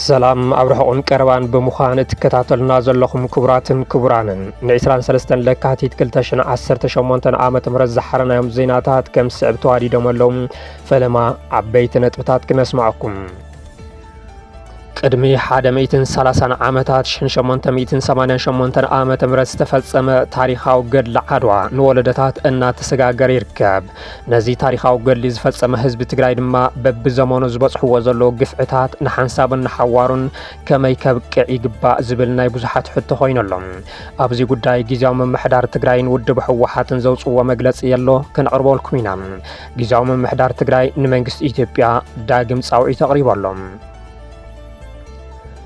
ሰላም አብረሃውን ቀርባን በሙኻን እትከታተሉና ዘለኹም ክቡራትን ክቡራንን ን23 ለካቲት 2018 ዓመተ ምህረት ዝሓረናዮም ዜናታት ከም ስዕብ ተዋዲዶም ፈለማ ዓበይቲ ነጥብታት ክነስማዓኩም። ቅድሚ 130 ዓመታት 1888 ዓመተ ምህረት ዝተፈጸመ ታሪኻዊ ገድሊ ዓድዋ ንወለደታት እናተሰጋገረ ይርከብ። ነዚ ታሪኻዊ ገድሊ ዝፈጸመ ህዝቢ ትግራይ ድማ በብዘመኑ ዝበጽሕዎ ዘሎ ግፍዕታት ንሓንሳብን ንሓዋሩን ከመይ ከብቅዕ ይግባእ ዝብል ናይ ብዙሓት ሕቶ ኮይነሎም። ኣብዚ ጉዳይ ጊዜያዊ ምምሕዳር ትግራይን ውድብ ህወሓትን ዘውፅዎ መግለፂ የሎ ክንቅርበልኩም ኢና። ጊዜያዊ ምምሕዳር ትግራይ ንመንግስቲ ኢትዮጵያ ዳግም ጻውዒት ኣቕሪበሎም።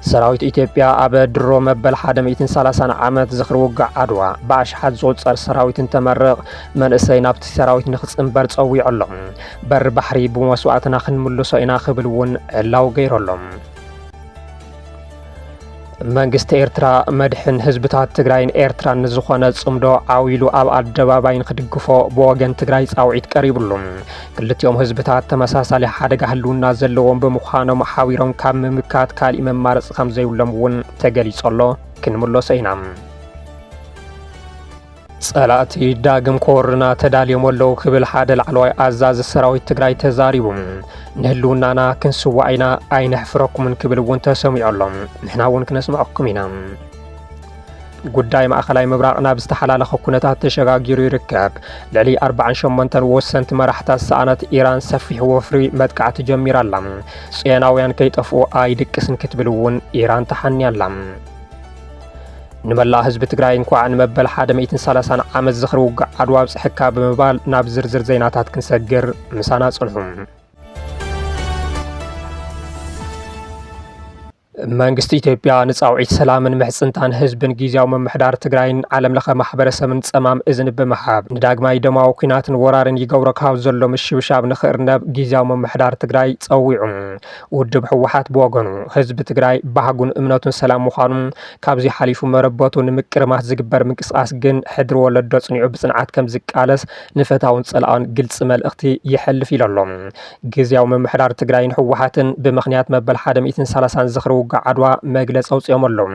ሰራዊት ኢትዮጵያ ኣብ ድሮ መበል 130 ዓመት ዝኽሪ ውግዕ ዓድዋ ብኣሽሓት ዝቁፀር ሰራዊት እንተመርቕ መንእሰይ ናብቲ ሰራዊት ንኽፅምበር ፀዊዖሎም። በሪ ባሕሪ ብመስዋዕትና ክንምልሶ ኢና ክብል እውን ዕላው ገይሮሎም። መንግስቲ ኤርትራ መድሕን ህዝብታት ትግራይን ኤርትራን ንዝኾነ ጽምዶ ዓዊሉ ኣብ ኣደባባይ ንክድግፎ ብወገን ትግራይ ጻውዒት ቀሪብሉ። ክልቲኦም ህዝብታት ተመሳሳሊ ሓደጋ ህልውና ዘለዎም ብምዃኖም ሓዊሮም ካብ ምምካት ካልእ መማረፂ ከም ዘይብሎም እውን ተገሊጸሎ ክንምለሶ ኢና። ጸላእቲ ዳግም ኮርና ተዳልዮም ኣለዉ ክብል ሓደ ላዕለዋይ ኣዛዚ ሰራዊት ትግራይ ተዛሪቡ። ንህልውናና ክንስዋዕ ኢና ኣይነሕፍረኩምን ክብል እውን ተሰሚዖሎም። ንሕና እውን ክነስምዐኩም ኢና። ጉዳይ ማእኸላይ ምብራቕ ናብ ዝተሓላለኸ ኩነታት ተሸጋጊሩ ይርከብ። ልዕሊ 48 ወሰንቲ መራሕታት ሰኣነት ኢራን ሰፊሕ ወፍሪ መጥቃዕቲ ጀሚራላ። ጽዮናውያን ከይጠፍኡ ኣይድቅስን ክትብል እውን ኢራን ተሓንያላ። ንመላ ህዝቢ ትግራይ እንኳዕ ንመበል 130 ዓመት ዝኽሪ ውግዕ ዓድዋ ብፅሕካ ብምባል ናብ ዝርዝር ዜናታት ክንሰግር ምሳና ጽንሑ። መንግስቲ ኢትዮጵያ ንጻውዒት ሰላምን ምሕጽንታን ህዝብን ጊዜያዊ ምምሕዳር ትግራይን ዓለም ለኸ ማሕበረሰብን ጸማም እዝኒ ብምሃብ ንዳግማይ ደማዊ ኩናትን ወራርን ይገብሮ ካብ ዘሎ ምሽብሻብ ንኽእርነብ ጊዜያዊ ምምሕዳር ትግራይ ጸዊዑ። ውድብ ህወሓት ብወገኑ ህዝቢ ትግራይ ባህጉን እምነቱን ሰላም ምዃኑ ካብዚ ሓሊፉ መረበቱ ንምቅርማት ዝግበር ምንቅስቓስ ግን ሕድሪ ወለዶ ጽኒዑ ብጽንዓት ከም ዝቃለስ ንፈታውን ጸላኣን ግልጽ መልእኽቲ ይሕልፍ ኢሎም። ጊዜያዊ ምምሕዳር ትግራይን ህወሓትን ብምኽንያት መበል 130 ዝኽሪ ዓድዋ መግለፂ ኣውፅኦም ኣለዉ።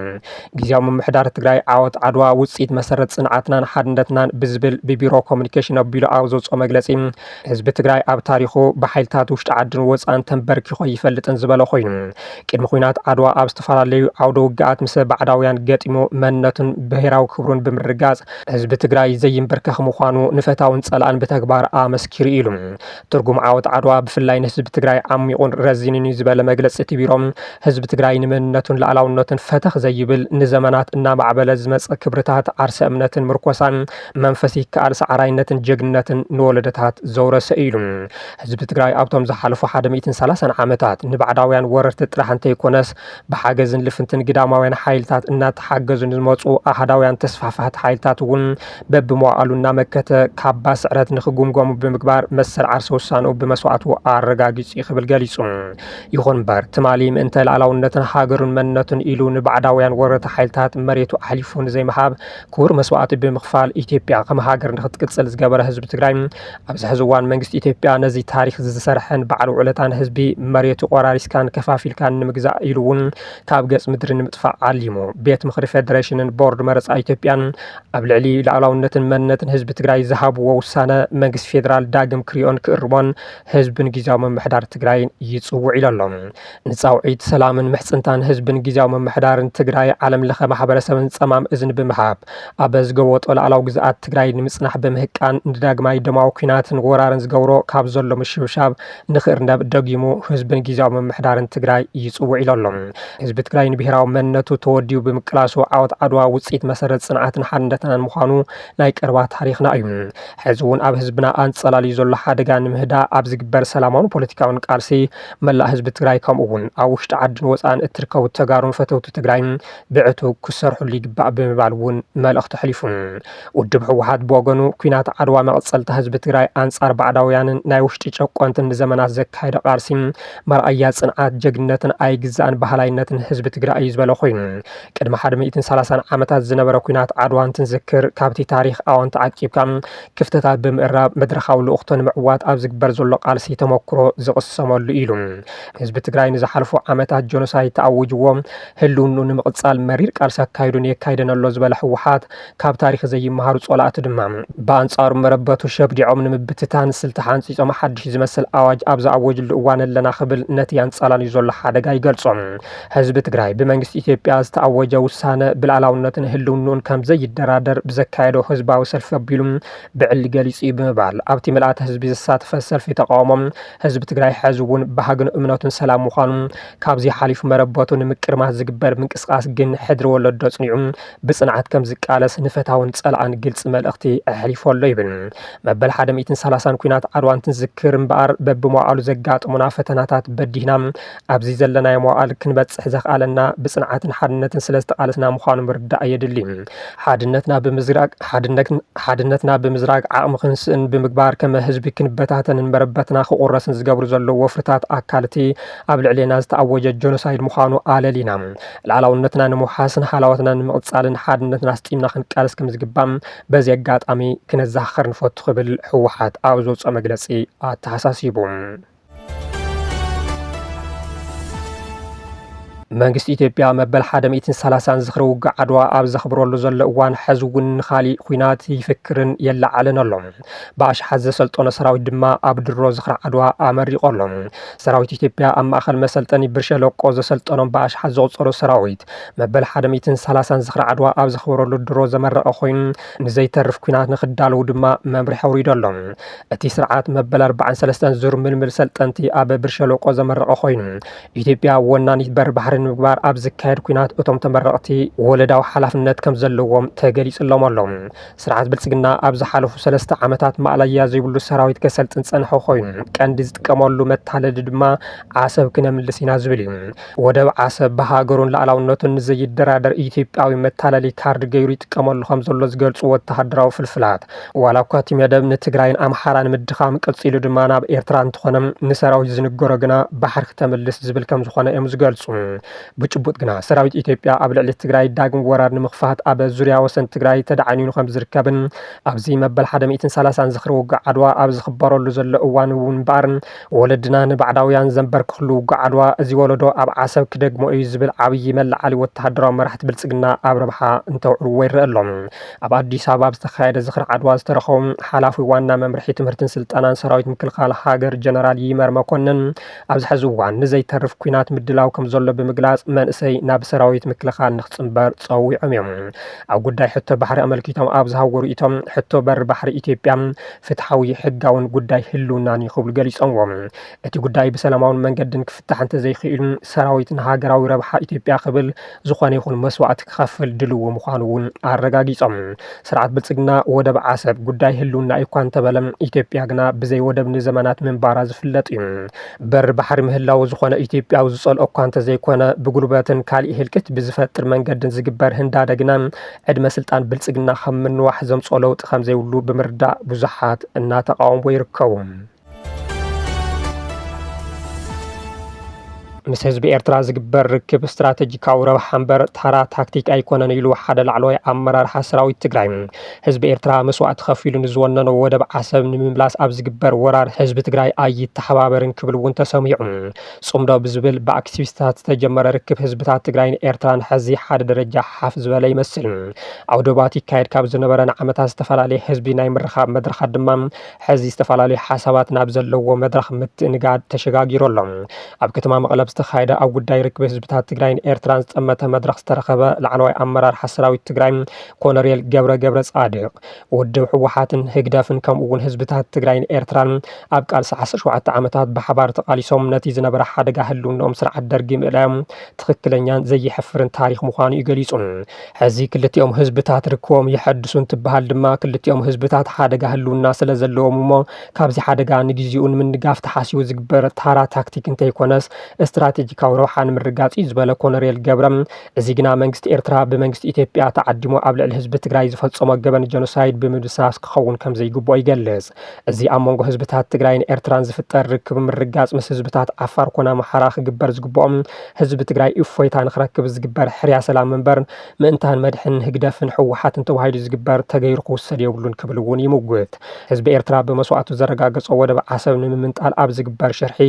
ጊዜያዊ ምምሕዳር ትግራይ ዓወት ዓድዋ ውፅኢት መሰረት ጽንዓትናን ሓድነትናን ብዝብል ብቢሮ ኮሙኒኬሽን ኣቢሉ ኣብ ዘውፅኦ መግለፂ ህዝቢ ትግራይ ኣብ ታሪኹ ብሓይልታት ውሽጢ ዓድን ወፃን ተንበርኪኾ ይፈልጥን ዝበለ ኮይኑ ቅድሚ ኩናት ዓድዋ ኣብ ዝተፈላለዩ ዓውደ ውግኣት ምስ ባዕዳውያን ገጢሙ መንነቱን ብሄራዊ ክብሩን ብምርጋጽ ህዝቢ ትግራይ ዘይንበርከኽ ምዃኑ ንፈታውን ጸላእን ብተግባር ኣመስኪሩ ኢሉ። ትርጉም ዓወት ዓድዋ ብፍላይ ንህዝቢ ትግራይ ዓሚቑን ረዚንን ዝበለ መግለፂ እቲ ቢሮም ህዝቢ ትግራይ መንነቱን ላዕላውነቱን ፈተኽ ዘይብል ንዘመናት እናማዕበለ ዝመጽእ ክብርታት ዓርሰ እምነትን ምርኮሳን መንፈሲ ከኣል ሰዓራይነትን ጀግንነትን ንወለደታት ዘውረሰ ኢሉ። ህዝቢ ትግራይ ኣብቶም ዝሓለፉ 130 ዓመታት ንባዕዳውያን ወረርቲ ጥራሕ እንተይኮነስ ብሓገዝን ልፍንትን ግዳማውያን ሓይልታት እናተሓገዙ ዝመፁ ኣህዳውያን ተስፋፋት ሓይልታት እውን በብመዋእሉ እናመከተ ካባ ስዕረት ንኽጉምጎሙ ብምግባር መሰል ዓርሰ ውሳንኡ ብመስዋዕቱ ኣረጋጊጹ ይኽብል ገሊጹ። ይኹን እምበር ትማሊ ምእንተ ላዕላውነትን ሃገሩን መንነቱን ኢሉ ንባዕዳውያን ወረርቲ ሓይልታት መሬቱ ኣሕሊፉ ንዘይምሃብ ክቡር መስዋዕቲ ብምኽፋል ኢትዮጵያ ከም ሃገር ንኽትቅጽል ዝገበረ ህዝቢ ትግራይ ኣብዚ ሕዚ እዋን መንግስቲ ኢትዮጵያ ነዚ ታሪክ ዝሰርሐን በዓል ውዕለታን ህዝቢ መሬቱ ቆራሪስካን ከፋፊልካን ንምግዛእ ኢሉ እውን ካብ ገጽ ምድሪ ንምጥፋእ ዓሊሙ ቤት ምኽሪ ፌደሬሽንን ቦርድ መረፃ ኢትዮጵያን ኣብ ልዕሊ ላዕላውነትን መንነትን ህዝቢ ትግራይ ዝሃብዎ ውሳነ መንግስቲ ፌደራል ዳግም ክሪኦን ክእርቦን ህዝብን ጊዜያዊ ምምሕዳር ትግራይ ይጽውዕ ኢሎም። ንጻውዒት ሰላምን ምሕጽንታን ህዝብን ጊዜያዊ ምምሕዳርን ትግራይ ዓለም ለኸ ማሕበረሰብን ጸማም እዝኒ ብምሃብ ኣብ ዝገወጦ ላዕላዊ ግዝኣት ትግራይ ንምጽናሕ በምህቃን ንዳግማይ ደማዊ ኩናትን ወራርን ዝገብሮ ካብ ዘሎ ምሽብሻብ ንኽእርነብ ደጊሙ ህዝብን ጊዜያዊ ምምሕዳርን ትግራይ ይጽውዕ ኢሎም። ህዝቢ ትግራይ ንብሄራዊ መንነቱ ተወዲኡ ብምቅላሱ ዓወት ዓድዋ ውፅኢት መሰረት ጽንዓትን ሓድነትናን ምዃኑ ናይ ቀረባ ታሪኽና እዩ። ሕዚ እውን ኣብ ህዝብና ኣንጸላልዩ ዘሎ ሓደጋ ንምህዳእ ኣብ ዝግበር ሰላማውን ፖለቲካውን ቃልሲ መላእ ህዝቢ ትግራይ ከምኡ እውን ኣብ ውሽጢ ዓድን ወፃን እትርከቡ ተጋሩን ፈተውቲ ትግራይ ብዕቱ ክሰርሑሉ ይግባእ ብምባል እውን መልእኽቲ ሕሊፉ። ውድብ ህወሓት ብወገኑ ኩናት ዓድዋ መቕጸልቲ ህዝቢ ትግራይ ኣንጻር ባዕዳውያንን ናይ ውሽጢ ጨቆንትን ንዘመናት ዘካየደ ቃልሲ መርኣያ ጽንዓት ጀግንነትን ኣይግዛእን ባህላይነትን ህዝቢ ትግራይ እዩ ዝበለ ኮይኑ ቅድሚ 130 ዓመታት ዝነበረ ኩናት ዓድዋ እንትንዝክር ካብቲ ታሪኽ ኣወንታ ዓቂብካ ክፍተታት ብምዕራብ መድረኻዊ ልኡኽቶ ንምዕዋት ኣብ ዝግበር ዘሎ ቃልሲ ተመክሮ ዝቕሰመሉ ኢሉ ህዝቢ ትግራይ ንዝሓለፉ ዓመታት ጆኖሳይድ ትግራይ ተኣውጅዎም ህልውኑ ንምቕጻል መሪር ቃልሲ ኣካይዱን የካይደን ኣሎ ዝበለ ህወሓት ካብ ታሪክ ዘይመሃሩ ጸላእቲ ድማ በኣንጻሩ መረበቱ ሸብዲዖም ንምብትታን ስልቲ ሓንፂፆም ሓድሽ ዝመስል ኣዋጅ ኣብ ዝኣወጅሉ እዋን ኣለና ክብል ነቲ ኣንጻላልዩ ዘሎ ሓደጋ ይገልጾም። ህዝቢ ትግራይ ብመንግስቲ ኢትዮጵያ ዝተኣወጀ ውሳነ ብልዕላውነትን ህልውኑን ከም ዘይደራደር ብዘካየዶ ህዝባዊ ሰልፊ ኣቢሉ ብዕሊ ገሊጹ ብምባል ኣብቲ ምልኣተ ህዝቢ ዝሳተፈ ሰልፊ ተቃውሞም ህዝቢ ትግራይ ሕዚ እውን ባህግን እምነቱን ሰላም ምዃኑ ካብዚ ሓሊፉ መረበቱ ንምቅርማት ዝግበር ምንቅስቃስ ግን ሕድሪ ወለዶ ጽኒዑ ብጽንዓት ከም ዝቃለስ ንፈታውን ጸልኣን ግልጽ መልእኽቲ ኣሕሊፉ ኣሎ ይብል። መበል 130 ኩናት ዓድዋ እንትንዝክር እምበኣር በብመዋዕሉ ዘጋጥሙና ፈተናታት በዲህና ኣብዚ ዘለናዮ መዋዕል ክንበጽሕ ዘኽኣለና ብጽንዓትን ሓድነትን ስለ ዝተቃለስና ምዃኑ ምርዳእ የድሊ። ሓድነትና ብምዝራግ ዓቕሚ ክንስእን ብምግባር ከመ ህዝቢ ክንበታተንን መረበትና ክቁረስን ዝገብሩ ዘለዉ ወፍርታት ኣካልቲ ኣብ ልዕልና ዝተኣወጀ ጆኖሳይድ ምዃኑ ኣለሊና ልዕላውነትና ንምውሓስን ሓላወትና ንምቕጻልን ሓድነትና ስጢምና ክንቃለስ ከም ዝግባእ በዚ ኣጋጣሚ ክነዘኻኽር ንፈቱ ክብል ህወሓት ኣብ ዘውፅኦ መግለጺ ኣተሓሳሲቡ። መንግስቲ ኢትዮጵያ መበል 130 ዝኽሪ ውግእ ዓድዋ ኣብ ዘኽብረሉ ዘሎ እዋን ሕዚ እውን ንኻሊእ ኩናት ይፍክርን የለዓልን ኣሎ። ብኣሽሓት ዘሰልጠኖ ሰራዊት ድማ ኣብ ድሮ ዝኽሪ ዓድዋ ኣመሪቑ ኣሎ። ሰራዊት ኢትዮጵያ ኣብ ማእኸል መሰልጠኒ ብር ሸለቆ ዘሰልጠኖም ብኣሽሓት ዝቑፀሩ ሰራዊት መበል 130 ዝኽሪ ዓድዋ ኣብ ዘኽብረሉ ድሮ ዘመረቐ ኮይኑ ንዘይተርፍ ኩናት ንኽዳለዉ ድማ መምርሒ ኣውሪዱ ኣሎ። እቲ ስርዓት መበል 43 ዙር ምልምል ሰልጠንቲ ኣብ ብር ሸለቆ ዘመረቐ ኮይኑ ኢትዮጵያ ወናኒት በር ባሕሪ ንምግባር ኣብ ዝካየድ ኩናት እቶም ተመረቕቲ ወለዳዊ ሓላፍነት ከም ዘለዎም ተገሊጹሎም ኣሎ። ስርዓት ብልጽግና ኣብ ዝሓለፉ 3 ዓመታት ማእለያ ዘይብሉ ሰራዊት ከሰልጥን ጸንሐ ኮይኑ ቀንዲ ዝጥቀመሉ መታለሊ ድማ ዓሰብ ክነምልስ ኢና ዝብል እዩ። ወደብ ዓሰብ ብሃገሩን ልዕላውነቱን ንዘይደራደር ኢትዮጵያዊ መታለሊ ካርድ ገይሩ ይጥቀመሉ ከም ዘሎ ዝገልጹ ወተሃደራዊ ፍልፍላት ዋላ እኳ እቲ መደብ ንትግራይን ኣምሓራን ምድኻም ቀጺሉ ድማ ናብ ኤርትራ እንትኾነ ንሰራዊት ዝንገሮ ግና ባሕሪ ክተምልስ ዝብል ከም ዝኾነ እዮም ዝገልጹ። ብጭቡጥ ግና ሰራዊት ኢትዮጵያ ኣብ ልዕሊ ትግራይ ዳግም ወራር ንምኽፋት ኣብ ዙርያ ወሰን ትግራይ ተዳዓኒኑ ከም ዝርከብን ኣብዚ መበል 130 ዝኽሪ ውግእ ዓድዋ ኣብ ዝኽበረሉ ዘሎ እዋን እውን እምበኣር ወለድና ንባዕዳውያን ዘንበርክኽሉ ውግእ ዓድዋ እዚ ወለዶ ኣብ ዓሰብ ክደግሞ እዩ ዝብል ዓብዪ መላዓሊ ወተሃደራዊ መራሕቲ ብልጽግና ኣብ ረብሓ እንተውዕልዎ ይረአ ኣሎ። ኣብ ኣዲስ ኣበባ ዝተኻየደ ዝኽሪ ዓድዋ ዝተረኸቡ ሓላፊ ዋና መምርሒ ትምህርትን ስልጠናን ሰራዊት ምክልኻል ሃገር ጀነራል ይመር መኮንን ኣብዚ ሕዚ እዋን ንዘይተርፍ ኩናት ምድላው ከም ዘሎ ምግላጽ መንእሰይ ናብ ሰራዊት ምክልኻል ንኽጽምበር ጸዊዖም እዮም። ኣብ ጉዳይ ሕቶ ባሕሪ ኣመልኪቶም ኣብ ዝሃወሩ ኢቶም ሕቶ በር ባሕሪ ኢትዮጵያ ፍትሓዊ ሕጋውን ጉዳይ ህልውናን ይኽብሉ ገሊፆምዎም። እቲ ጉዳይ ብሰላማውን መንገድን ክፍታሕ እንተዘይኽኢሉ ሰራዊት ንሃገራዊ ረብሓ ኢትዮጵያ ክብል ዝኾነ ይኹን መስዋዕቲ ክኸፍል ድልዎ ምዃኑ እውን ኣረጋጊፆም። ስርዓት ብልጽግና ወደብ ዓሰብ ጉዳይ ህልውና እኳ እንተበለ ኢትዮጵያ ግና ብዘይ ወደብ ንዘመናት ምንባራ ዝፍለጥ እዩ። በር ባሕሪ ምህላው ዝኾነ ኢትዮጵያዊ ዝጸልኦ እኳ እንተዘይኮነ ብጉልበትን ካልእ ህልቅት ብዝፈጥር መንገድን ዝግበር ህንዳደግና ዕድመ ስልጣን ብልጽግና ከም ምንዋሕ ዘምጽኦ ለውጢ ከም ዘይብሉ ብምርዳእ ብዙሓት እናተቃወሙ ይርከቡ። ምስ ህዝቢ ኤርትራ ዝግበር ርክብ ስትራቴጂካዊ ረብሓ እምበር ተራ ታክቲክ ኣይኮነን ኢሉ ሓደ ላዕለዋይ ኣመራርሓ ሰራዊት ትግራይ ህዝቢ ኤርትራ መስዋዕቲ ከፊሉ ንዝወነኖ ወደብ ዓሰብ ንምምላስ ኣብ ዝግበር ወራር ህዝቢ ትግራይ ኣይተሓባበርን ክብል እውን ተሰሚዑ። ጽምዶ ብዝብል ብኣክቲቪስታት ዝተጀመረ ርክብ ህዝብታት ትግራይን ኤርትራን ሕዚ ሓደ ደረጃ ሓፍ ዝበለ ይመስል። ኣውደባት ይካየድ ካብ ዝነበረ ንዓመታት ዝተፈላለየ ህዝቢ ናይ ምርኻብ መድረኻት ድማ ሕዚ ዝተፈላለዩ ሓሳባት ናብ ዘለዎ መድረኽ ምትእንጋድ ተሸጋጊሩ ኣሎ። ኣብ ከተማ መቐለ ዝተኻየደ ኣብ ጉዳይ ርክብ ህዝብታት ትግራይን ኤርትራን ዝጠመተ መድረኽ ዝተረኸበ ላዕለዋይ ኣመራርሓ ሰራዊት ትግራይ ኮሎኔል ገብረ ጻድቅ ውድብ ሕወሓትን ህግደፍን ከምኡ እውን ህዝብታት ትግራይን ኤርትራን ኣብ ቃልሲ 17 ዓመታት ብሓባር ተቃሊሶም ነቲ ዝነበረ ሓደጋ ህልውንኦም ስርዓት ደርጊ ምእላዮም ትክክለኛን ዘይሕፍርን ታሪክ ምዃኑ ይገሊጹ። ሕዚ ክልቲኦም ህዝብታት ርክቦም ይሐድሱ እንትበሃል ድማ ክልቲኦም ህዝብታት ሓደጋ ህልውና ስለ ዘለዎም እሞ ካብዚ ሓደጋ ንግዚኡ ንምንጋፍ ተሓሲቡ ዝግበር ታራ ታክቲክ እንተይኮነስ ስትራቴጂካዊ ረብሓ ንምርጋጽ ዝበለ ኮሎኔል ገብረ እዚ ግና መንግስቲ ኤርትራ ብመንግስቲ ኢትዮጵያ ተዓዲሙ ኣብ ልዕሊ ህዝቢ ትግራይ ዝፈጸሞ ገበን ጀኖሳይድ ብምድሳስ ክኸውን ከም ዘይግብኦ ይገልጽ። እዚ ኣብ መንጎ ህዝብታት ትግራይን ኤርትራን ዝፍጠር ርክብ ምርጋጽ ምስ ህዝብታት ዓፋር ኮነ ኣምሓራ ክግበር ዝግብኦም ህዝቢ ትግራይ እፎይታ ንኽረክብ ዝግበር ሕርያ ሰላም እምበር ምእንታን መድሕን ህግደፍን ሕወሓትን ተባሂሉ ዝግበር ተገይሩ ክውሰድ የብሉን ክብል እውን ይምውት። ህዝቢ ኤርትራ ብመስዋዕቱ ዘረጋገጾ ወደብ ዓሰብ ንምምንጣል ኣብ ዝግበር ሽርሒ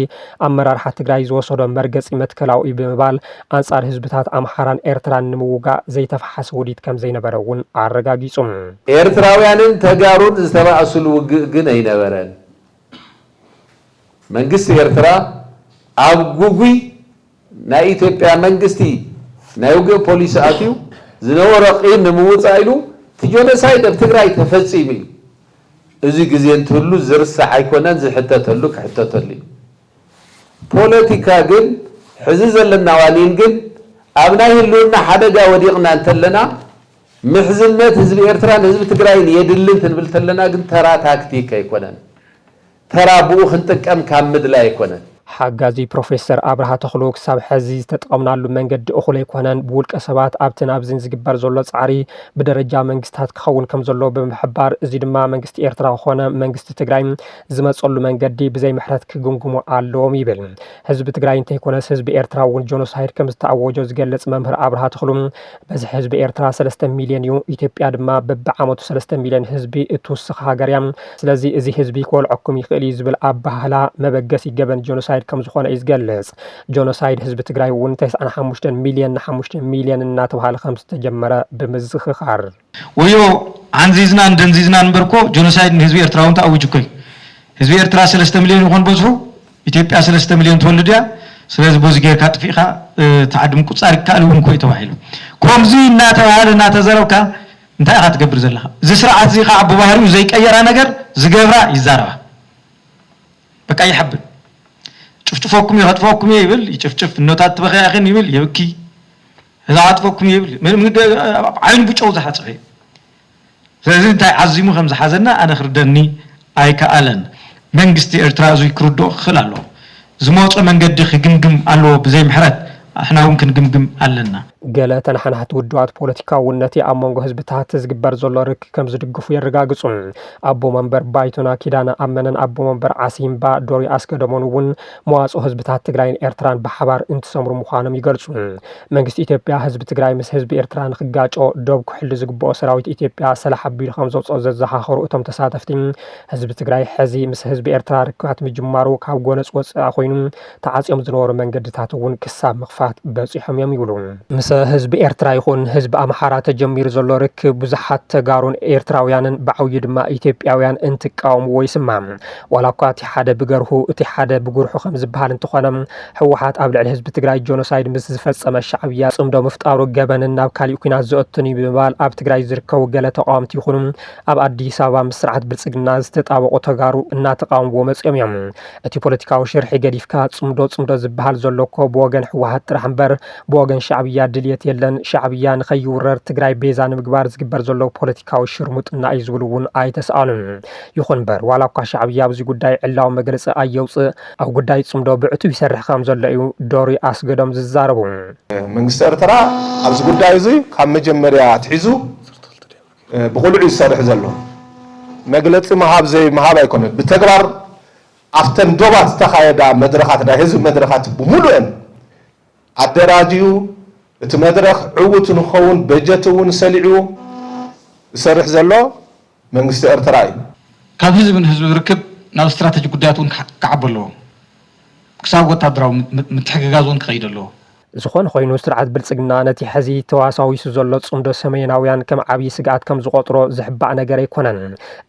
ኣመራርሓ ትግራይ ዝወሰዶ መርገ መርገፂ መትከላዊ ብምባል አንጻር ህዝብታት አምሓራን ኤርትራን ንምውጋእ ዘይተፈሓሰ ውዲት ከም ዘይነበረ እውን አረጋጊጹ ኤርትራውያንን ተጋሩን ዝተባእስሉ ውግእ ግን አይነበረን መንግስት ኤርትራ ኣብ ጉጉይ ናይ ኢትዮጵያ መንግስቲ ናይ ውግእ ፖሊስ አትዩ ዝነበረ ቂም ንምውፃእ ኢሉ ጆኖሳይድ ኣብ ትግራይ ተፈጺሙ እዩ እዚ ግዜ እንትህሉ ዝርሳዕ ኣይኮነን ዝሕተተሉ ክሕተተሉ ፖለቲካ ግን ሕዚ ዘለና ዋኒን ግን ኣብ ናይ ህልውና ሓደጋ ወዲቕና እንተለና ምሕዝነት ህዝቢ ኤርትራን ህዝቢ ትግራይን የድልን ትንብል ተለና ግን ተራ ታክቲክ ኣይኮነን ተራ ብኡ ክንጥቀም ካብ ምድላ ኣይኮነን ሓጋዚ ፕሮፌሰር አብርሃ ተኽሉ ክሳብ ሕዚ ዝተጠቐምናሉ መንገዲ እኹል ኣይኮነን ብውልቀ ሰባት ኣብቲ ናብዝን ዝግበር ዘሎ ፃዕሪ ብደረጃ መንግስታት ክኸውን ከም ዘሎ ብምሕባር እዚ ድማ መንግስቲ ኤርትራ ኮነ መንግስቲ ትግራይ ዝመፀሉ መንገዲ ብዘይ ምሕረት ክግምግሙ ኣለዎም ይብል ህዝቢ ትግራይ እንተይኮነስ ህዝቢ ኤርትራ እውን ጆኖሳይድ ከም ዝተኣወጆ ዝገልጽ መምህር አብርሃ ተኽሉ በዚ ህዝቢ ኤርትራ 3 ሚልዮን እዩ ኢትዮጵያ ድማ በብዓመቱ 3 ሚልዮን ህዝቢ እትውስኽ ሃገር እያ ስለዚ እዚ ህዝቢ ክወልዐኩም ይኽእል እዩ ዝብል ኣባህላ መበገስ ይገበን ጆኖሳይድ ከም ዝኾነ ይዝገልጽ ጆኖሳይድ ህዝቢ ትግራይ እውን 95 ሚልዮን 5 ሚልዮን እናተባሃለ ከም ዝተጀመረ ብምዝኽኻር ወዮ አንዚዝና እንደንዚዝና ንበርኮ ጆኖሳይድ ህዝቢ ኤርትራ እውን ተኣውጅ ኮይ ህዝቢ ኤርትራ 3 ሚልዮን ይኾን በዝሑ ኢትዮጵያ 3 ሚልዮን ተወልድያ ስለዚ በዚ ጌርካ ጥፊኻ ተዓድም ቁጻር ይካል እውን ኮይ ተባሂሉ ከምዚ እናተባሃለ እናተዘረብካ እንታይ ኢኻ ትገብር ዘለኻ እዚ ስርዓት እዚ ከዓ ብባህሪኡ ዘይቀየራ ነገር ዝገብራ ይዛረባ በቃ ይሕብል ጭፍጭፎኩም ይኸጥፎኩም ይብል ይጭፍጭፍ ኖታት ተበኺያኺን ይብል ይብኪ ህዛዓጥፎኩም ይብል ዓይን ብጨው ዝሓጽፈ ስለዚ እንታይ ዓዚሙ ከም ዝሓዘና ኣነ ክርደኒ ኣይከኣለን መንግስቲ ኤርትራ እዚ ክርድኦ ክኽእል ኣለዎ ዝመፆ መንገዲ ክግምግም ኣለዎ ብዘይ ምሕረት احنا እውን ክንግምግም ኣለና ገለ ተናሓናት ውድባት ፖለቲካዊ ነቲ ኣብ መንጎ ህዝብታት ዝግበር ዘሎ ርክብ ከም ዝድግፉ የረጋግጹ ኣቦ መንበር ባይቶና ኪዳነ ኣመነን ኣቦ መንበር ዓሲምባ ዶሪ ኣስገደሞን እውን መዋጾ ህዝብታት ትግራይን ኤርትራን ብሓባር እንትሰምሩ ምዃኖም ይገልጹ መንግስቲ ኢትዮጵያ ህዝቢ ትግራይ ምስ ህዝቢ ኤርትራ ንኽጋጮ ደብ ክሕሊ ዝግብኦ ሰራዊት ኢትዮጵያ ሰላሕ ኣቢሉ ከም ዘውፅኦ ዘዘኻኽሩ እቶም ተሳተፍቲ ህዝቢ ትግራይ ሕዚ ምስ ህዝቢ ኤርትራ ርክባት ምጅማሩ ካብ ጎነፅ ወፅኣ ኮይኑ ተዓጽዮም ዝነበሩ መንገድታት እውን ክሳብ ምኽፋት በፂሖም እዮም ይብሉ ምስ ህዝቢ ኤርትራ ይኹን ህዝቢ ኣምሓራ ተጀሚሩ ዘሎ ርክብ ብዙሓት ተጋሩን ኤርትራውያንን ብዓውይ ድማ ኢትዮጵያውያን እንትቃወምዎ ይስማዕ ዋላ እኳ እቲ ሓደ ብገርሁ እቲ ሓደ ብጉርሑ ከም ዝበሃል እንትኾነ ህወሓት ኣብ ልዕሊ ህዝቢ ትግራይ ጆኖሳይድ ምስ ዝፈጸመ ሻዕብያ ጽምዶ ምፍጣሩ ገበንን ናብ ካሊእ ኩናት ዘእትኑ ብምባል ኣብ ትግራይ ዝርከቡ ገለ ተቃወምቲ ይኹኑ ኣብ ኣዲስ ኣበባ ምስ ስርዓት ብልጽግና ዝተጣበቁ ተጋሩ እናተቃወምዎ መጽኦም እዮም እቲ ፖለቲካዊ ሽርሒ ገዲፍካ ጽምዶ ዝበሃል ዘሎኮ ብወገን ህወሓት ጥራሕ እምበር ብወገን ሻዕብያ ድልየት የለን ሻዕብያ ንኸይውረር ትግራይ ቤዛ ንምግባር ዝግበር ዘሎ ፖለቲካዊ ሽርሙጥና እዩ ዝብሉ እውን ኣይተሰኣሉን ይኹን እምበር ዋላ እኳ ሻዕብያ ኣብዚ ጉዳይ ዕላዊ መግለፂ ኣየውፅእ ኣብ ጉዳይ ጽምዶ ብዕቱ ይሰርሕ ከም ዘሎ እዩ ዶሪ ኣስገዶም ዝዛረቡ መንግስቲ ኤርትራ ኣብዚ ጉዳይ እዚ ካብ መጀመርያ ትሒዙ ብቁልዑ ይሰርሕ ዘሎ መግለፂ መሃብ ኣይኮነን ብተግባር ኣፍተን ዶባት ዝተኻየዳ መድረኻት ናይ ህዝቢ መድረኻት ብሙሉአን ኣደራጅዩ እቲ መድረኽ ዕውት ንኸውን በጀት እውን ሰሊዑ ይሰርሕ ዘሎ መንግስቲ ኤርትራ እዩ ካብ ህዝብን ህዝቢ ርክብ ናብ ስትራቴጂ ጉዳያት እውን ክዓቢ ኣለዎ ክሳብ ወታደራዊ ምትሕግጋዝ እውን ክኸይድ ኣለዎ ዝኾነ ኮይኑ ስርዓት ብልጽግና ነቲ ሕዚ ተዋሳዊሱ ዘሎ ጽምዶ ሰሜናውያን ከም ዓብዪ ስግኣት ከም ዝቆጥሮ ዝሕባእ ነገር ኣይኮነን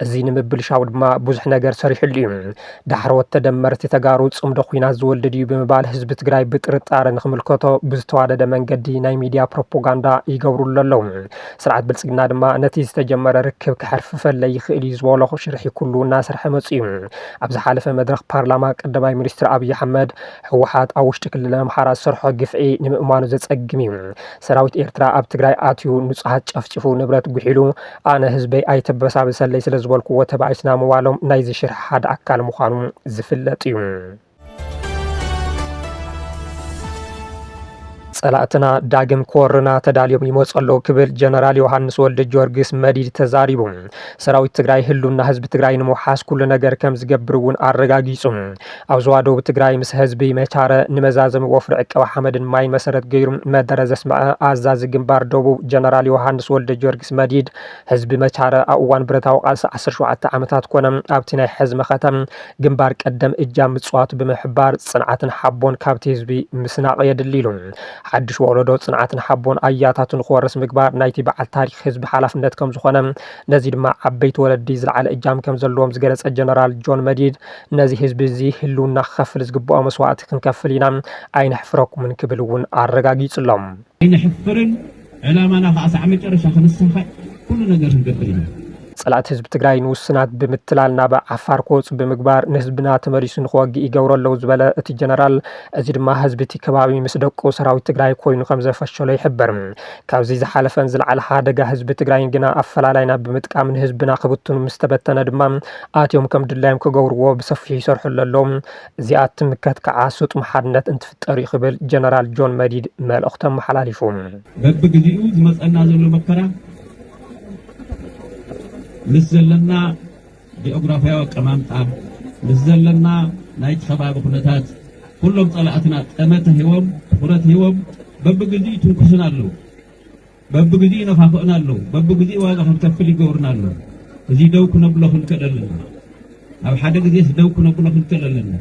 እዚ ንምብልሻው ድማ ብዙሕ ነገር ሰሪሑሉ እዩ ዳሕሪ ወተደመርቲ ተጋሩ ጽምዶ ኩናት ዝወልድ እዩ ብምባል ህዝቢ ትግራይ ብጥርጣረ ንኽምልከቶ ብዝተዋደደ መንገዲ ናይ ሚድያ ፕሮፓጋንዳ ይገብሩሉ ኣለዉ ስርዓት ብልጽግና ድማ ነቲ ዝተጀመረ ርክብ ክሕርፍፈለ ይኽእል እዩ ዝበሎ ሽርሒ ኩሉ እናሰርሐ መፁ እዩ ኣብ ዝሓለፈ መድረኽ ፓርላማ ቀዳማይ ሚኒስትር ኣብዪ ኣሕመድ ህወሓት ኣብ ውሽጢ ክልል ኣምሓራ ዝሰርሖ ግፍዒ ንምእማኑ ዘጸግም እዩ ሰራዊት ኤርትራ ኣብ ትግራይ ኣትዩ ንጹሃት ጨፍጭፉ ንብረት ጉሒሉ ኣነ ህዝበይ ኣይተበሳብሰለይ ስለ ዝበልክዎ ተባኢስና ምዋሎም ናይ ዝሽርሒ ሓደ ኣካል ምዃኑ ዝፍለጥ እዩ ጸላእትና ዳግም ኮርና ተዳልዮም ይመጸሎ ክብል ጀነራል ዮሐንስ ወልደ ጊዮርጊስ መዲድ ተዛሪቡ ሰራዊት ትግራይ ህሉና ህዝብ ትግራይ ንመሓስ ኩሉ ነገር ከም ዝገብሩውን አረጋጊጹ አውዝዋዶ ትግራይ ምስ ህዝቢ መቻረ ንመዛዘም ወፍር ዕቀባ ሐመድን ማይ መሰረት ገይሩ መደረዘስ አዛዝ ግንባር ደቡብ ጀነራል ዮሐንስ ወልደ ጊዮርጊስ መዲድ ህዝቢ መቻረ አዋን ብረታው ቃስ 17 ዓመታት ኮነም ኣብቲ ናይ ሕዝመ ኸተም ግንባር ቀደም እጃም ምጽዋት ብምሕባር ጽንዓትን ሓቦን ካብቲ ህዝቢ ምስናቕ የድሊሉ ሓድሽ ወለዶ ጽንዓትን ሓቦን አያታቱን ኽወርስ ምግባር ናይቲ በዓል ታሪክ ህዝቢ ሓላፍነት ከም ዝኾነ ነዚ ድማ ዓበይቲ ወለዲ ዝለዓለ እጃም ከም ዘለዎም ዝገለጸ ጀነራል ጆን መዲድ ነዚ ህዝቢ እዚ ህልውና ክኸፍል ዝግብኦ መስዋዕቲ ክንከፍል ኢና ኣይንሕፍረኩምን ክብል እውን አረጋጊጹሎም ኣይንሕፍርን ዕላማና ከዓ ሳዕ መጨረሻ ክንሳኸዕ ኩሉ ነገር ክንገብር ኢና ጸላት ህዝብ ትግራይ ንውስናት ብምትላል ናብ ዓፋር ኮጽ ብምግባር ንህዝብና ተመሪሱ ንኽወግእ ይገብረለው ዝበለ እቲ ጀነራል እዚ ድማ ህዝቢ እቲ ከባቢ ምስ ደቁ ሰራዊት ትግራይ ኮይኑ ከም ዘፈሸሎ ይሕበር ካብዚ ዝሓለፈን ዝለዓለ ሓደጋ ህዝቢ ትግራይ ግና ኣፈላላይና ብምጥቃም ንህዝብና ክብቱን ምስ ተበተነ ድማ ኣትዮም ከም ድላዮም ክገብርዎ ብሰፊሑ ይሰርሑ ኣለዎም እዚኣ ትምከት ከዓ ስጡም ሓድነት እንትፍጠር ይኽብል ጀነራል ጆን መዲድ መልእኽቶም መሓላሊፉ በብግዚኡ ዝመጸና ዘሎ መከራ ምስዘለና ጂኦግራፊያዊ አቀማምጣ ምስዘለና ናይ ከባቢ ኩነታት ሁሉም ጸላእትና ጠመተ ህይወም ኩረት ህይወም በብግዚኡ ትንኩስና አለው በብግዚኡ ነፋፈእና አለው በብግዚኡ ዋጋ ክንከፍል ይገብርና አለው እዚ ደው ክነብሎ ክንከለልና ኣብ ሓደ ግዜ ደው ክነብሎ ክንከለልና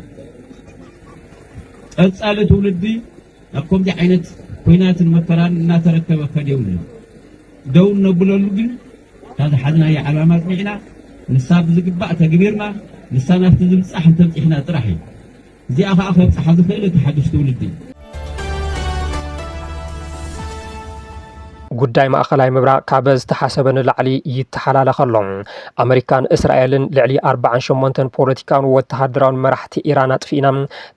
ቀጻለ ትውልዲ ኣብ ከምዚ ዓይነት ኩናትን መከራን እናተረከበ ከደውል ደው ነብለሉ ግን هذا حدنا يا علامات نحنا نصاب زقباء تقبيرنا نصانا في زمصح تمصحنا طرحي زي اخر صح زخيل تحدث تولدي ጉዳይ ማእኸላይ ምብራቅ ካብ ዝተሓሰበን ላዕሊ ይተሓላለኸሎም ኣሜሪካን እስራኤልን ልዕሊ 48 ፖለቲካውን ወተሃደራውን መራሕቲ ኢራን ኣጥፊእና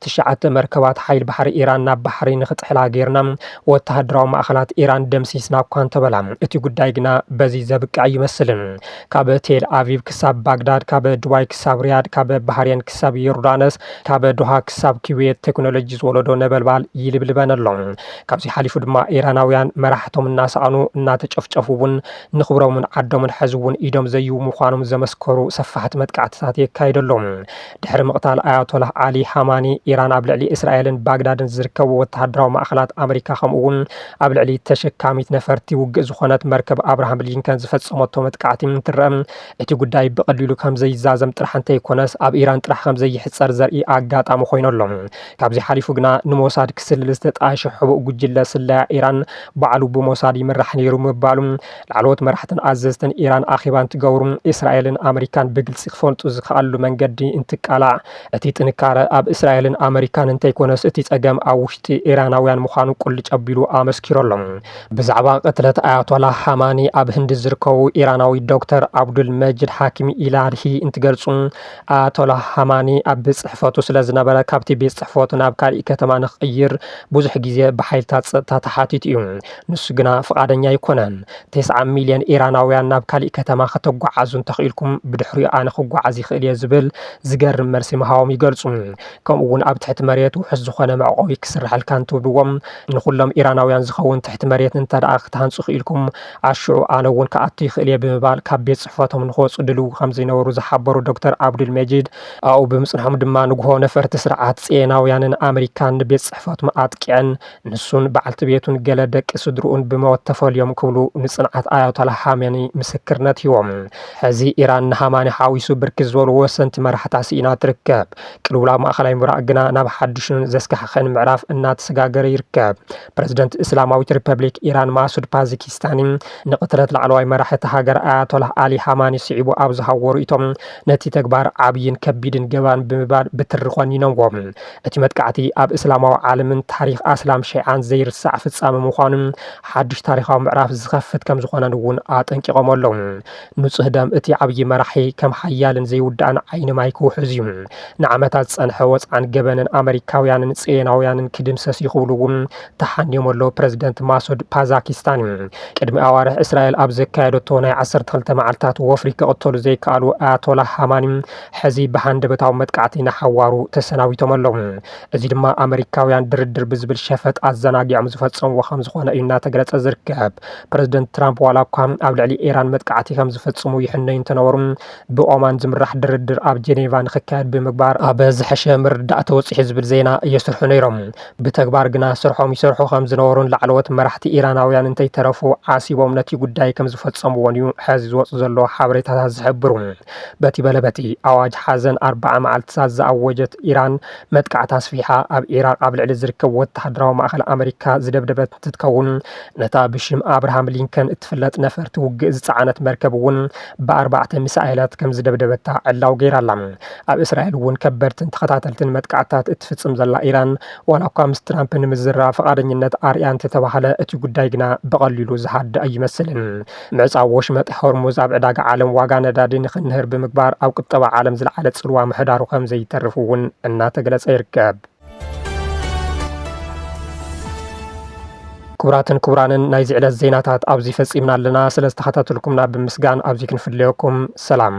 9 መርከባት ሓይል ባሕሪ ኢራን ናብ ባሕሪ ንኽጥሕላ ጌርና ወተሃደራዊ ማእኸላት ኢራን ደምሲስና እኳ እንተበላ እቲ ጉዳይ ግና በዚ ዘብቅዕ ይመስልን ካብ ቴል አቪቭ ክሳብ ባግዳድ ካብ ዱባይ ክሳብ ሪያድ ካብ ባህሬን ክሳብ ዮርዳኖስ ካብ ዶሃ ክሳብ ኩዌት ቴክኖሎጂ ዝወለዶ ነበልባል ይልብልበነሎም ካብዚ ሓሊፉ ድማ ኢራናውያን መራሕቶም እናሰ እናተጨፍጨፉውን ንኽብሮምን ዓዶምን ሕዝቡን ኢዶም ዘይው ምዃኖም ዘመስከሩ ሰፋሕት መጥቃዕትታት የካይደሎም ድሕሪ ምቕታል ኣያቶላህ አሊ ሃማኒ ኢራን ኣብ ልዕሊ እስራኤልን ባግዳድን ዝርከቡ ወተሃደራዊ ማእኸላት ኣሜሪካ ከምኡውን ኣብ ልዕሊ ተሸካሚት ነፈርቲ ውግእ ዝኾነት መርከብ አብርሃም ሊንከን ዝፈጸመቶ መጥቃዕቲ እንትርአ እቲ ጉዳይ ብቐሊሉ ከም ዘይዛዘም ጥራሕ እንተይኮነስ ኣብ ኢራን ጥራሕ ከም ዘይሕፀር ዘርኢ ኣጋጣሚ ኮይነሎም ካብዚ ሓሊፉ ግና ንሞሳድ ክስልል ዝተጣየሸ ሕቡእ ጉጅለ ስለያ ኢራን ባዕሉ ብሞሳድ ይምራሕ ነይሩ ምባሉ ላዕለዎት መራሕትን ኣዘዝትን ኢራን ኣኺባን ትገብሩ እስራኤልን ኣሜሪካን ብግልጽ ክፈልጡ ዝኽኣሉ መንገዲ እንትቃላዕ እቲ ጥንካረ ኣብ እስራኤልን ኣሜሪካን እንተይኮነስ እቲ ጸገም ኣብ ውሽጢ ኢራናውያን ምዃኑ ቁልጭ ኣቢሉ ኣመስኪሮሎም ብዛዕባ ቅትለት ኣያቶላህ ሃማኒ ኣብ ህንዲ ዝርከቡ ኢራናዊ ዶክተር አብዱል መጂድ ሓኪም ኢላሂ እንትገልጹ ኣያቶላህ ሃማኒ ኣብ ጽሕፈቱ ስለ ዝነበረ ካብቲ ቤት ጽሕፈቱ ናብ ካልእ ከተማ ንኽቕይር ብዙሕ ግዜ ብሓይልታት ጸጥታ ተሓቲት እዩ ንሱ ግና ፍቃደኛ ይኮነን 9 ሚልዮን ኢራናውያን ናብ ካልእ ከተማ ከተጓዓዙ እንተኽኢልኩም ብድሕሪኡ ኣነ ክጓዓዝ ይኽእል እየ ዝብል ዝገርም መልሲ ምሃቦም ይገልጹ ከምኡውን ኣብ ትሕቲ መሬት ውሕስ ዝኾነ መዕቆቢ ክስርሐልካ እንትብልዎም ንኹሎም ኢራናውያን ዝኸውን ትሕቲ መሬት እንተደኣ ክትሃንፁ ክኢልኩም ኣሽዑ ኣነ እውን ከኣቱ ይኽእል እየ ብምባል ካብ ቤት ጽሕፈቶም ንክወፁ ድልው ከም ዘይነበሩ ዝሓበሩ ዶክተር አብዱል መጂድ ኣብኡ ብምጽንሖም ድማ ንግሆ ነፈርቲ ስርዓት ጽዮናውያንን ኣሜሪካን ንቤት ጽሕፈቶም ኣጥቂዐን ንሱን በዓልቲ ቤቱን ገለ ደቂ ስድርኡን ተፈልዮም ክብሉ ንጽንዓት ኣያቶላህ ሃማኒ ምስክርነት ሂቦም ሕዚ ኢራን ንሃማኒ ሓዊሱ ብርክት ዝበሉ ወሰንቲ መራሕቲ ሲኢና ትርከብ ቅልውላው ማእኸላይ ምብራቅ ግና ናብ ሓድሽን ዘስካሕኸን ምዕራፍ እናተሰጋገረ ይርከብ ፕሬዝደንት እስላማዊት ሪፐብሊክ ኢራን ማሱድ ፓዚኪስታኒ ንቅትለት ላዕለዋይ መራሕቲ ሃገር ኣያቶላህ አሊ ሃማኒ ስዒቡ ኣብ ዝሃወሩ ኢቶም ነቲ ተግባር ዓብይን ከቢድን ገባን ብምባል ብትሪ ኾኒኖምዎም እቲ መጥቃዕቲ ኣብ እስላማዊ ዓለምን ታሪክ ኣስላም ሸይዓን ዘይርሳዕ ፍጻመ ምዃኑ ሓድሽ ታሪክ ታሪኻዊ ምዕራፍ ዝኸፍት ከም ዝኾነን እውን ኣጠንቂቖም ኣለዉ። ንጹህ ደም እቲ ዓብዪ መራሒ ከም ሓያልን ዘይውዳእን ዓይኒ ማይ ክውሕዝ እዩ። ንዓመታት ዝጸንሐ ወፃዕን ገበንን ኣሜሪካውያንን ጽዮናውያንን ክድምሰስ ይኽእሉ እውን ተሓንዮም ኣለዉ ፕረዚደንት ማሱድ ፓዛኪስታን እዩ። ቅድሚ ኣዋርሕ እስራኤል ኣብ ዘካየደቶ ናይ 12 መዓልትታት ወፍሪ ክቕተሉ ዘይከኣሉ ኣያቶላ ሃማኒ ሕዚ ብሃንደበታዊ መጥቃዕቲ ናሓዋሩ ተሰናቢቶም ኣለዉ። እዚ ድማ ኣሜሪካውያን ድርድር ብዝብል ሸፈጥ ኣዘናጊዖም ዝፈጸምዎ ከም ዝኾነ እዩ እናተገለጸ ዝርከብ። ፕረዚደንት ትራምፕ ዋላ እኳ ኣብ ልዕሊ ኢራን መጥቃዕቲ ከም ዝፈጽሙ ይሕነዩ እንተነበሩ ብኦማን ዝምራሕ ድርድር ኣብ ጀኔቫ ንክካየድ ብምግባር ኣብ ዝሐሸ ምርዳእ ተወፂሑ ዝብል ዜና እየስርሑ ነይሮም። ብተግባር ግና ስርሖም ይሰርሑ ከም ዝነበሩን ላዕለዎት መራሕቲ ኢራናውያን እንተይተረፉ ዓሲቦም ነቲ ጉዳይ ከም ዝፈጸምዎን እዩ ሕዚ ዝወፁ ዘሎ ሓበሬታታት ዝሕብሩ። በቲ በለበቲ ኣዋጅ ሓዘን 40 መዓልትታት ዝኣወጀት ኢራን መጥቃዕታ ኣስፊሓ ኣብ ኢራቅ ኣብ ልዕሊ ዝርከብ ወተሃደራዊ ማእኸል ኣሜሪካ ዝደብደበት እንትትከውን ነታ ብሽም ኣብርሃም ሊንከን እትፍለጥ ነፈርቲ ውግእ ዝፀዓነት መርከብ እውን ብ4 ሚሳኤላት ከም ዝደብደበታ ዕላው ገይራላ። ኣብ እስራኤል እውን ከበድትን ተኸታተልትን መጥቃዕታት እትፍጽም ዘላ ኢራን ዋላ እኳ ምስ ትራምፕ ንምዝራብ ፈቃደኝነት ኣርያ እንተተባሃለ እቲ ጉዳይ ግና በቐሊሉ ዝሃድእ ኣይመስልን። ምዕፃብ ወሽመጥ ሆርሙዝ ኣብ ዕዳጋ ዓለም ዋጋ ነዳዲ ንኽንህር ብምግባር ኣብ ቁጠባ ዓለም ዝለዓለ ጽልዋ ምሕዳሩ ከም ዘይተርፍ እውን እናተገለጸ ይርከብ። ክቡራትን ክቡራንን ናይ ዝዕለት ዜናታት ኣብዚ ፈጺምና ኣለና። ስለ ዝተኸታተልኩምና ብምስጋን ኣብዚ ክንፍለየኩም ሰላም።